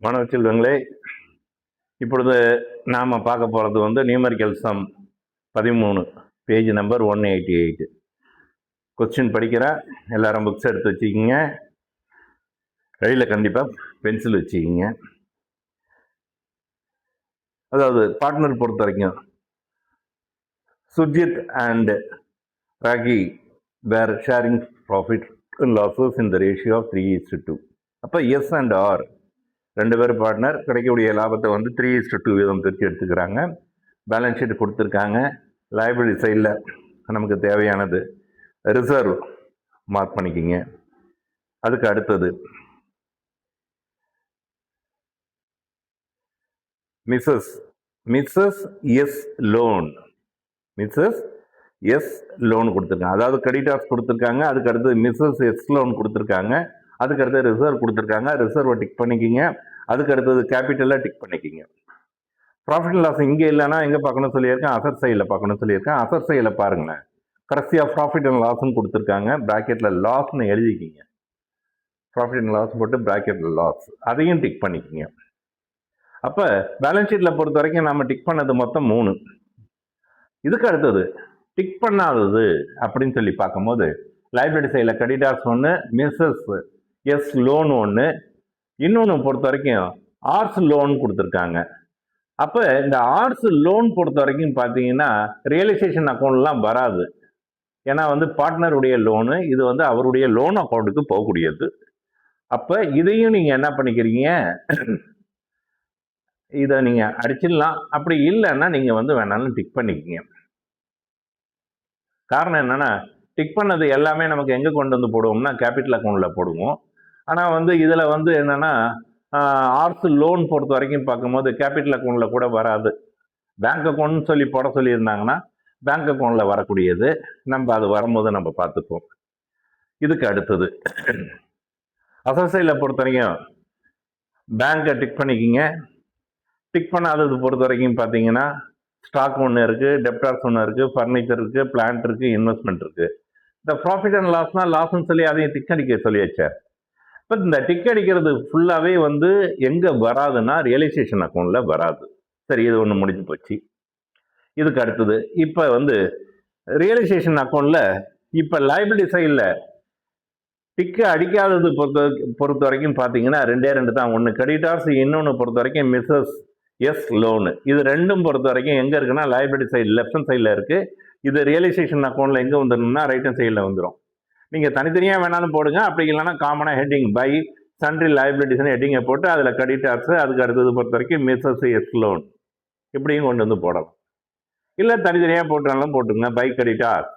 மாணவ செல்வங்களே, இப்பொழுது நாம் பார்க்க போகிறது வந்து numerical sum 13, page number 188. Question படிக்கிறேன். எல்லாரும் புக்ஸ் எடுத்து வச்சுக்கிங்க. கையில் கண்டிப்பாக பென்சில் வச்சுக்கிங்க. அதாவது பார்ட்னர் பொறுத்த வரைக்கும் Surjit and Rakhi were sharing profit and losses in the ratio of 3:2. அப்போ எஸ் அண்ட் ஆர் ரெண்டு பேரும் பார்ட்னர், கிடைக்கக்கூடிய லாபத்தை வந்து 3:2 வீதம் பிரித்து எடுத்துக்கிறாங்க. பேலன்ஸ் ஷீட் கொடுத்துருக்காங்க. லைபிலிட்டி சைடில் நமக்கு தேவையானது ரிசர்வ் மார்க் பண்ணிக்கிங்க. அதுக்கு அடுத்தது மிஸ்ஸஸ் எஸ் லோன் கொடுத்துருக்காங்க. அதாவது கிரெடிட்டார்ஸ் கொடுத்துருக்காங்க. அதுக்கு அடுத்தது மிஸ்ஸஸ் எஸ் லோன் கொடுத்துருக்காங்க. அதுக்கு அடுத்தது ரிசர்வ் கொடுத்துருக்காங்க. ரிசர்வை டிக் பண்ணிக்கிங்க. அதுக்கு அடுத்தது கேபிட்டலாக டிக் பண்ணிக்கிங்க. ப்ராஃபிட் அண்ட் லாஸ் இங்கே இல்லைன்னா எங்கே பார்க்கணும் சொல்லியிருக்கேன், அசட் சைடில் பார்க்கணும் சொல்லியிருக்கேன். அசட் சைடில் பாருங்களேன், கடைசியாக ப்ராஃபிட் அண்ட் லாஸ்ன்னு கொடுத்துருக்காங்க. ப்ராக்கெட்டில் லாஸ்ன்னு எழுதிக்கிங்க. ப்ராஃபிட் அண்ட் லாஸ் போட்டு ப்ராக்கெட்டில் லாஸ், அதையும் டிக் பண்ணிக்கிங்க. அப்போ பேலன்ஸ் ஷீட்டில் பொறுத்த வரைக்கும் நம்ம டிக் பண்ணது மொத்தம் 3. இதுக்கு அடுத்தது டிக் பண்ணாதது அப்படின்னு சொல்லி பார்க்கும்போது லைபிலிட்டி சைடில் கிரெடிட்டார்ஸ் ஒன்று, மிஸ்ஸஸ் எஸ் லோன் ஒன்று, இன்னொன்று பொறுத்த வரைக்கும் ஆர்ஸ் லோன் கொடுத்துருக்காங்க. அப்போ இந்த ஆர்ஸ் லோன் பொறுத்த வரைக்கும் பார்த்தீங்கன்னா ரியலைசேஷன் அக்கௌண்ட்லாம் வராது. ஏன்னா வந்து பார்ட்னருடைய லோனு, இது வந்து அவருடைய லோன் அக்கௌண்ட்டுக்கு போகக்கூடியது. அப்போ இதையும் நீங்கள் என்ன பண்ணிக்கிறீங்க, இதை நீங்கள் அடிச்சிடலாம். அப்படி இல்லைன்னா நீங்கள் வந்து வேணாலும் டிக் பண்ணிக்கிங்க. காரணம் என்னன்னா, டிக் பண்ணது எல்லாமே நமக்கு எங்கே கொண்டு வந்து போடுவோம்னா கேபிட்டல் அக்கௌண்ட்டில் போடுவோம். ஆனால் வந்து இதில் வந்து என்னென்னா ஆர்ஸ் லோன் பொறுத்த வரைக்கும் பார்க்கும்போது கேபிட்டல் அக்கௌண்ட்டில் கூட வராது. பேங்க் அக்கௌண்ட்னு சொல்லி போட சொல்லியிருந்தாங்கன்னா பேங்க் அக்கௌண்ட்டில் வரக்கூடியது. நம்ம அது வரும்போது நம்ம பார்த்துப்போம். இதுக்கு அடுத்தது அசோசியேட்டில் பொறுத்த வரைக்கும் பேங்கை டிக் பண்ணிக்கிங்க. டிக் பண்ணாதது பொறுத்த வரைக்கும் பார்த்தீங்கன்னா ஸ்டாக் ஒன்று இருக்குது, டெப்டார்ஸ் ஒன்று இருக்குது, ஃபர்னிச்சர் இருக்குது, பிளான்ட் இருக்குது, இன்வெஸ்ட்மெண்ட் இருக்குது. இந்த ப்ராஃபிட் அண்ட் லாஸ்னால் லாஸ்ன்னு சொல்லி அதையும் டிக் அடிக்க சொல்லியாச்சு. இப்போ இந்த டிக் அடிக்கிறது ஃபுல்லாகவே வந்து எங்கே வராதுன்னா ரியலைசேஷன் அக்கௌண்ட்டில் வராது. சரி, இது ஒன்று முடிஞ்சு போச்சு. இதுக்கு அடுத்தது இப்போ வந்து ரியலைசேஷன் அக்கௌண்ட்டில் இப்போ லைபிலிட்டி சைடில் டிக்கு அடிக்காதது பொறுத்த வரைக்கும் பார்த்தீங்கன்னா 2 தான். ஒன்று கிரெடிட்டார்ஸ், இன்னொன்று பொறுத்த வரைக்கும் மிஸ்ஸஸ் எஸ் லோனு. இது ரெண்டும் பொறுத்த வரைக்கும் எங்கே இருக்குன்னா லைபிலிட்டி சைடு லெஃப்ட் ஹேண்ட் சைடில் இருக்குது. இது ரியலைசேஷன் அக்கௌண்ட்டில் எங்கே வந்துடணும்னா ரைட் ஹேண்ட் சைடில் வந்துடும். நீங்கள் தனித்தனியாக வேணாலும் போடுங்க. அப்படி இல்லைன்னா காமனாக ஹெட்டிங் பை சன்ட்ரி லைபிலிட்டிஸ்னு ஹெட்டிங்கை போட்டு அதில் கிரெடிட்டார்ஸ், அதுக்கு அடுத்தது பொறுத்த வரைக்கும் மிஸ்ஸஸ் எஸ் லோன் இப்படியும் கொண்டு வந்து போடலாம். இல்லை தனித்தனியாக போட்டாலும் போட்டுங்க. பை கிரெடிட்டார்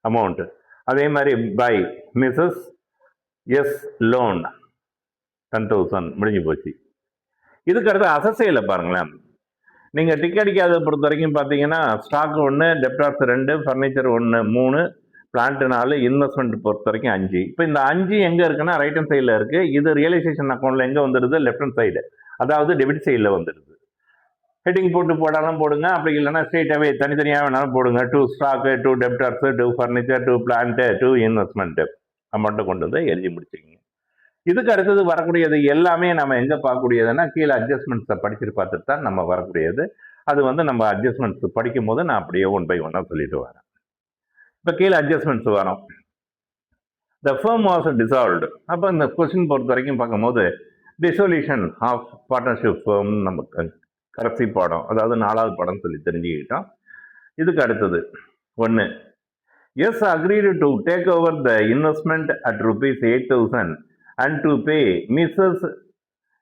அமௌண்ட்டு, அதே மாதிரி பை மிஸ்ஸஸ் எஸ் லோன் 10,000 முடிஞ்சு போச்சு. இதுக்கு அடுத்து அசசையில் பாருங்களேன். நீங்கள் டிக் அடிக்காத பொறுத்த வரைக்கும் பார்த்தீங்கன்னா stock 1, debtors 2, furniture 1, 3, plant 4, investment பொறுத்த வரைக்கும் 5. இப்போ இந்த 5 எங்கே இருக்குன்னா ரைட் ஹேண்ட் சைடில் இருக்குது. இது ரியலைசேஷன் அக்கௌண்ட்டில் எங்கே வந்துடுது, லெஃப்ட் ஹேண்ட் சைடு, அதாவது டெபிட் சைடில் வந்துடுது. ஹெட்டிங் போட்டு போடாலும் போடுங்க. அப்படி இல்லைன்னா ஸ்ட்ரெயிட்டாகவே தனித்தனியாக வேணாலும் போடுங்க. 2 stock, 2 debtors, 2 furniture, 2 plant, 2 investment அமௌண்ட்டை கொண்டு வந்து எழுதி முடிச்சுக்கிங்க. இதுக்கு அடுத்தது வரக்கூடியது எல்லாமே நம்ம எங்கே பார்க்கக்கூடியதுன்னா கீழே அட்ஜஸ்ட்மெண்ட்ஸை படிச்சுட்டு பார்த்துட்டு தான் நம்ம வரக்கூடியது. அது வந்து நம்ம அட்ஜஸ்ட்மெண்ட்ஸ் படிக்கும் போது நான் அப்படியே 1 by 1 சொல்லிட்டு வரேன். இப்போ கீழே அட்ஜஸ்ட்மெண்ட்ஸ் வரும். த ஃபர்ம் வாஸ் டிசால்வ்டு. அப்போ இந்த கொஸ்டின் பொறுத்த வரைக்கும் பார்க்கும்போது டிசொல்யூஷன் ஆஃப் பார்ட்னர்ஷிப் ஃபர்ம் நமக்கு கடைசி பாடம், அதாவது 4வது பாடம் சொல்லி தெரிஞ்சுக்கிட்டோம். இதுக்கு அடுத்தது 1, S agreed to take over the investment at ₹8,000 and to pay Mrs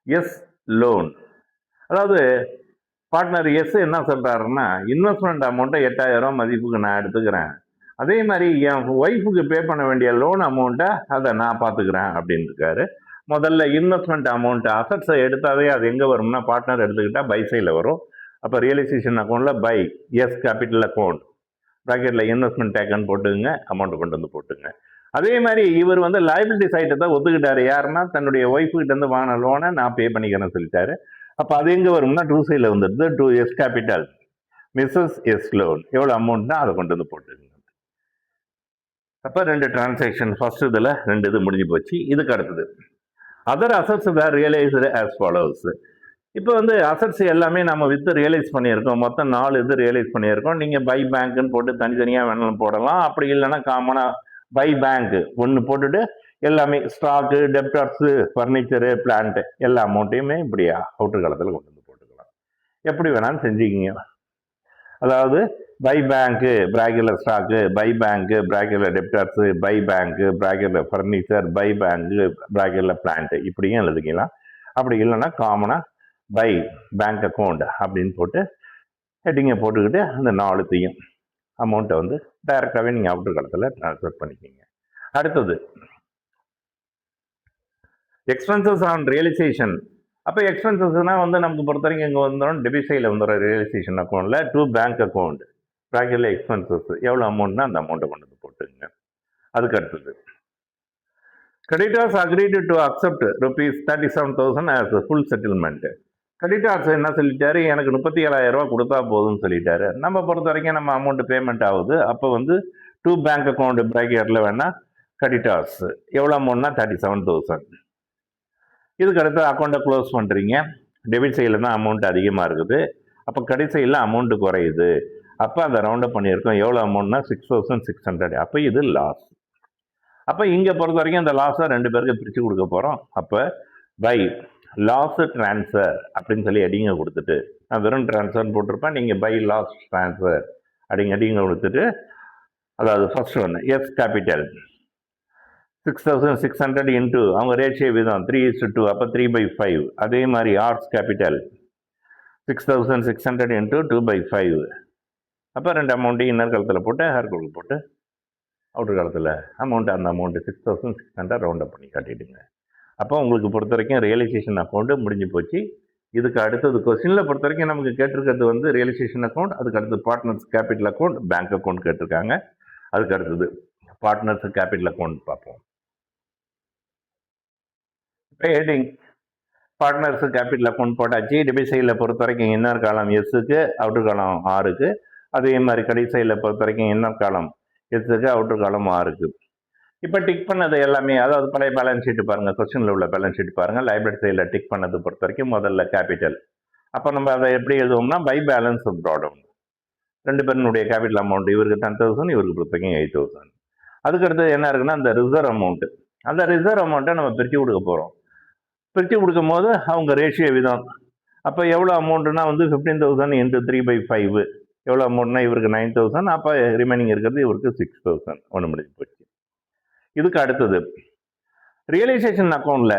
S loan. அதாவது பார்ட்னர் எஸ் என்ன சொல்கிறாருன்னா, இன்வெஸ்ட்மெண்ட் அமௌண்ட்டை 8,000 மதிப்புக்கு நான் எடுத்துக்கிறேன், அதே மாதிரி என் ஒய்ஃபுக்கு பே பண்ண வேண்டிய லோன் அமௌண்ட்டை அதை நான் பார்த்துக்கிறேன் அப்படின்னு இருக்காரு. முதல்ல இன்வெஸ்ட்மெண்ட் அமௌண்ட் அசட்ஸை எடுத்தாவே அது எங்கே வரும்னா பார்ட்னர் எடுத்துக்கிட்டால் பை சைடில் வரும். அப்போ ரியலைசேஷன் அக்கௌண்ட்டில் பை எஸ் கேபிட்டல் அக்கௌண்ட் ப்ராக்கெட்டில் இன்வெஸ்ட்மெண்ட் டேக்கன்னு போட்டுங்க, அமௌண்ட்டு கொண்டு வந்து போட்டுங்க. அதே மாதிரி இவர் வந்து லைபிலிட்டி சைட்டை தான் ஒத்துக்கிட்டாரு. யாருன்னா தன்னுடைய ஒய்ஃபுக்கிட்டேருந்து வாங்கின லோனை நான் பே பண்ணிக்கிறேன்னு சொல்லிட்டாரு. அப்போ அது எங்கே வரும்னா 2 சைடில் வந்துடுது. 2 S capital Mrs S loan எவ்வளோ அமௌண்ட்னா அதை கொண்டு வந்து போட்டுங்க. அப்போ 2 டிரான்சாக்ஷன் ஃபர்ஸ்ட் இதில் 2 இது முடிஞ்சு போச்சு. இதுக்கு அடுத்தது அதர் அசட்ஸ் வேர் ரியலைஸ்டு ஆஸ் ஃபாலோஸ். இப்போ வந்து அசட்ஸ் எல்லாமே நம்ம வித்து ரியலைஸ் பண்ணியிருக்கோம். மொத்தம் 4 இது ரியலைஸ் பண்ணியிருக்கோம். நீங்கள் பை பேங்க்னு போட்டு தனித்தனியாக வேணாலும் போடலாம். அப்படி இல்லைன்னா காமனாக பை பேங்க் ஒன்று போட்டுட்டு எல்லாமே ஸ்டாக்கு, டெப்டார்ஸு, ஃபர்னிச்சரு, பிளான்ட்டு எல்லா அமௌண்ட்டையுமே இப்படி அவுட்டர் காலத்தில் கொண்டு வந்து போட்டுக்கலாம். எப்படி வேணாலும் செஞ்சுக்கிங்க. அதாவது பை பேங்க்கு பிராக்கெட்ல ஸ்டாக்கு, பை பேங்க்கு பிராக்கெட்ல டெப்டார்ஸு, பை பேங்க்கு பிராக்கெட்ல ஃபர்னிச்சர், பை பேங்க்கு பிராக்கெட்ல பிளான்ட்டு இப்படியும் எழுதிக்கலாம். அப்படி இல்லைன்னா காமனாக பை பேங்க் அக்கௌண்ட் அப்படின்னு போட்டு ஹெட்டிங்கை போட்டுக்கிட்டு அந்த 4த்தையும் அமௌண்ட்டை வந்து டைரெக்டாகவே நீங்கள் அவுட்டர் காலத்தில் ட்ரான்ஸ்ஃபர் பண்ணிக்கிங்க. அடுத்தது எக்ஸ்பென்சஸ் ஆன் ரியலைசேஷன். அப்போ எக்ஸ்பென்சஸ்னால் வந்து நமக்கு பொறுத்த வரைக்கும் இங்கே வந்துடும் டெபிட் சைடில் வந்துடும் ரியலைசேஷன் அக்கௌண்ட்டில் டு பேங்க் அக்கௌண்ட் ப்ராக்கெட்டில் எக்ஸ்பென்சஸ் எவ்வளோ அமௌண்ட்னா அந்த அமௌண்ட்டை கொண்டு வந்து போட்டுங்க. அதுக்கு அடுத்தது creditors agreed to accept ₹37,000 as full settlement. Creditors என்ன சொல்லிட்டாரு, எனக்கு 37,000 கொடுத்தா போதும்னு சொல்லிட்டாரு. நம்ம பொறுத்த வரைக்கும் நம்ம அமௌண்ட் பேமெண்ட் ஆகுது. அப்போ வந்து டு பேங்க் அக்கௌண்ட் பிராக்கெட்டில் வேணா கிரெடிட்டார்ஸ் எவ்வளோ அமௌண்ட்னா 37,000. இதுக்கு அடுத்து அக்கௌண்ட்டை க்ளோஸ் பண்ணுறீங்க. டெபிட் சைடில் தான் அமௌண்ட் அதிகமாக இருக்குது. அப்போ கிரெடிட் சைடில் அமௌண்ட்டு குறையுது. அப்போ அந்த ரவுண்டப் பண்ணியிருக்கோம். எவ்வளோ அமௌண்ட்னா 6,600. அப்போ இது லாஸ். அப்போ இங்கே பொறுத்த வரைக்கும் அந்த லாஸை 2 பேருக்கு பிரித்து கொடுக்க போகிறோம். அப்போ பை லாஸ் ட்ரான்ஸ்ஃபர் அப்படின்னு சொல்லி அடிங்க கொடுத்துட்டு, நான் வெறும் ட்ரான்ஸ்ஃபர்னு போட்டிருப்பேன். நீங்கள் பை லாஸ் ட்ரான்ஸ்ஃபர் அடிங்க கொடுத்துட்டு, அதாவது ஃபர்ஸ்ட் ஒன்று எஸ் கேபிட்டல் 6,600 இன்ட்டு அவங்க ரேஷியோ விதம் 3:2, அப்போ 3/5. அதே மாதிரி ஆர்ட்ஸ் கேபிட்டல் 6,600 இன்ட்டு 2/5. அப்போ 2 அமௌண்ட்டையும் இன்னர் காலத்தில் போட்டு ஹேர் கோலுக்கு போட்டு அவுட்டர் காலத்தில் அமௌண்ட் அந்த அமௌண்ட்டு 6,600 ரவுண்ட் அப் பண்ணி காட்டிடுங்க. அப்போ உங்களுக்கு பொறுத்த வரைக்கும் ரியலைசேஷன் அக்கௌண்ட்டு முடிஞ்சு போச்சு. இதுக்கு அடுத்தது கொஸ்டினில் பொறுத்த வரைக்கும் நமக்கு கேட்டிருக்கிறது வந்து ரியலைசேஷன் அக்கௌண்ட், அதுக்கு அடுத்து partners capital account, bank account கேட்டிருக்காங்க. அதுக்கு அடுத்தது பார்ட்னர்ஸ் கேபிட்டல் அக்கௌண்ட் பார்ப்போம். இப்போ ஹெட்டிங் பார்ட்னர்ஸ் கேபிட்டல் அக்கௌண்ட் போட்டாச்சு. டெபிட் சைடில் பொறுத்த வரைக்கும் இன்னர் காலம் எஸ்ஸுக்கு, அவுட்டர் காலம் ஆருக்கு. அதே மாதிரி கடைசி சைடில் பொறுத்த வரைக்கும் இன்னர் காலம் எஸ்ஸுக்கு, அவுட்டர் காலம் ஆருக்கு. இப்போ டிக் பண்ணது எல்லாமே, அதாவது பழைய பேலன்ஸ் ஷீட் பாருங்கள், கொஸ்டினில் உள்ள பேலன்ஸ் ஷீட் பாருங்கள். லைப்ரரி சைடில் டிக் பண்ணது பொறுத்த வரைக்கும் முதல்ல கேபிட்டல். அப்போ நம்ம அதை எப்படி எழுதுவோம்னா பை பேலன்ஸ் ப்ராடவுன் 2 பேருனுடைய கேபிட்டல் அமௌண்ட், இவருக்கு 10,000, இவருக்கு பொறுத்த வரைக்கும் 8,000. அதுக்கடுத்து என்ன இருக்குன்னா அந்த ரிசர்வ் அமௌண்ட்டு. அந்த ரிசர்வ் அமௌண்ட்டை நம்ம பிரித்து கொடுக்க போகிறோம். பிரித்து கொடுக்கும் போது அவங்க ரேஷியோ விதம். அப்போ எவ்வளோ அமௌண்ட்டுனா வந்து 15,000 இன்ட்டு 3/5 எவ்வளோ அமௌண்ட்னா இவருக்கு 9,000. அப்போ ரிமைனிங் இருக்கிறது இவருக்கு 6,000. ஒன்று முடிஞ்சு போச்சு. இதுக்கு அடுத்தது ரியலைசேஷன் அக்கௌண்ட்ல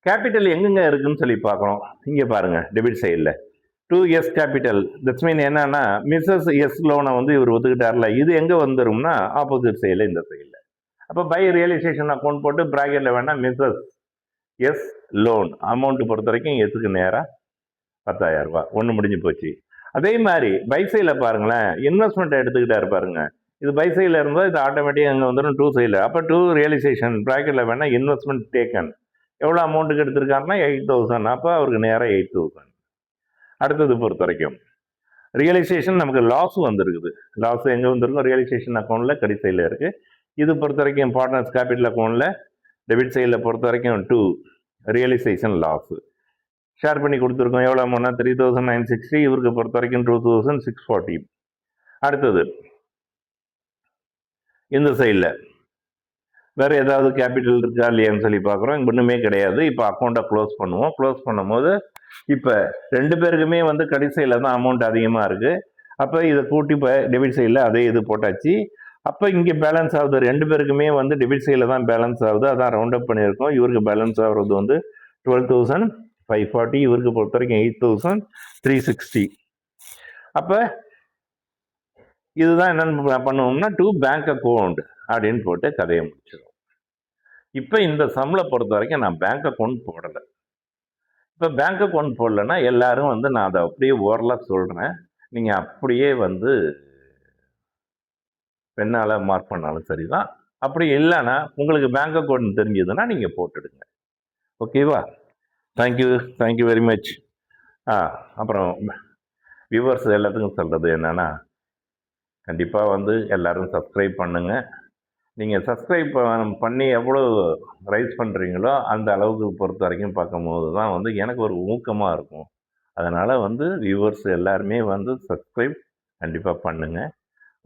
கேபிட்டல் எங்கெங்க இருக்குன்னு சொல்லி பார்க்குறோம். இங்கே பாருங்க டெபிட் சைடில் 2S கேபிட்டல். தட்ஸ் மீன் என்னன்னா மிஸ்ஸஸ் எஸ் லோனை வந்து இவர் ஒத்துக்கிட்டார்ல, இது எங்கே வந்துடும்னா ஆப்போசிட் சைடில், இந்த சைடில். அப்போ பை ரியலைசேஷன் அக்கௌண்ட் போட்டு ப்ராக்கெட்டில் வேணா மிஸ்ஸஸ் எஸ் லோன் அமௌண்ட்டு பொறுத்த வரைக்கும் எஸ்ஸுக்கு நேராக 10,000 ரூபா. ஒன்று முடிஞ்சு போச்சு. அதே மாதிரி பை சைடில் பாருங்களேன், இன்வெஸ்ட்மெண்ட்டை எடுத்துக்கிட்டாரு பாருங்க. இது பை சைடில் இருந்தால் இது ஆட்டோமேட்டிக்காக அங்கே வந்துடும் டூ சைடில். அப்போ டூ ரியலைசேஷன் ப்ராக்கெட்டில் வேணால் இன்வெஸ்ட்மெண்ட் டேக்கன் எவ்வளோ அமௌண்ட்டுக்கு எடுத்திருக்காருன்னா 8,000. அப்போ அவருக்கு நேராக 8,000. அடுத்தது பொறுத்த வரைக்கும் ரியலைசேஷன் நமக்கு லாஸ் வந்துருக்குது. லாஸ் எங்கே வந்துருக்கும்? ரியலைசேஷன் அக்கௌண்ட்டில் கடைசி சைடில் இருக்குது. இது பொறுத்த வரைக்கும் பார்ட்னர்ஸ் கேபிட்டல் அக்கௌண்ட்டில் டெபிட் சைடில் பொறுத்த வரைக்கும் 2 ரியலைசேஷன் லாஸ் ஷேர் பண்ணி கொடுத்துருக்கோம். எவ்வளோ அமௌண்ட்னா 3,960. இவருக்கு பொறுத்த வரைக்கும் 2,640. அடுத்தது இந்த சைடில் வேறு ஏதாவது கேபிட்டல் இருக்கா இல்லையான்னு சொல்லி பார்க்குறோம். இங்கே ஒன்றுமே கிடையாது. இப்போ அக்கௌண்ட்டை க்ளோஸ் பண்ணுவோம். க்ளோஸ் பண்ணும்போது இப்போ 2 பேருக்குமே வந்து கடைசி சைடில் தான் அமௌண்ட் அதிகமாக இருக்குது. அப்போ இதை கூட்டி இப்போ டெபிட் சைடில் அதே இது போட்டாச்சு. அப்போ இங்கே பேலன்ஸ் ஆகுது. 2 பேருக்குமே வந்து டெபிட் சைடில் தான் பேலன்ஸ் ஆகுது. அதான் ரவுண்ட் அப் பண்ணியிருக்கோம். இவருக்கு பேலன்ஸ் ஆகிறது வந்து 12,540. இவருக்கு பொறுத்த வரைக்கும் 8,360. அப்போ இதுதான் என்னென்னு பண்ணுவோம்னா டு பேங்க் அக்கௌண்ட் அப்படின்னு போட்டு கதையை முடிச்சிடும். இப்போ இந்த சம்மில் பொறுத்த வரைக்கும் நான் பேங்க் அக்கௌண்ட் போடலை. இப்போ பேங்க் அக்கௌண்ட் போடலைன்னா எல்லாரும் வந்து நான் அதை அப்படியே ஓரலாக சொல்கிறேன். நீங்கள் அப்படியே வந்து பெண்ணால் மார்க் பண்ணாலும் சரிதான். அப்படி இல்லைன்னா உங்களுக்கு பேங்க் அக்கௌண்ட் தெரிஞ்சதுன்னா நீங்கள் போட்டுடுங்க. ஓகேவா? Thank you very much. அப்புறம் வியூவர்ஸ் எல்லாத்துக்கும் சொல்கிறது என்னென்னா, கண்டிப்பாக வந்து எல்லோரும் சப்ஸ்கிரைப் பண்ணுங்கள். நீங்கள் சப்ஸ்கிரைப் பண்ணி எவ்வளோ ரைஸ் பண்ணுறீங்களோ அந்த அளவுக்கு பொறுத்த வரைக்கும் பார்க்கும்போது தான் வந்து எனக்கு ஒரு ஊக்கமாக இருக்கும். அதனால் வந்து வியூவர்ஸ் எல்லாருமே வந்து சப்ஸ்கிரைப் கண்டிப்பாக பண்ணுங்கள்.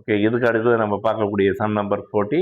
ஓகே, இதுக்கு அடுத்தது நம்ம பார்க்கக்கூடிய சம் நம்பர் 14.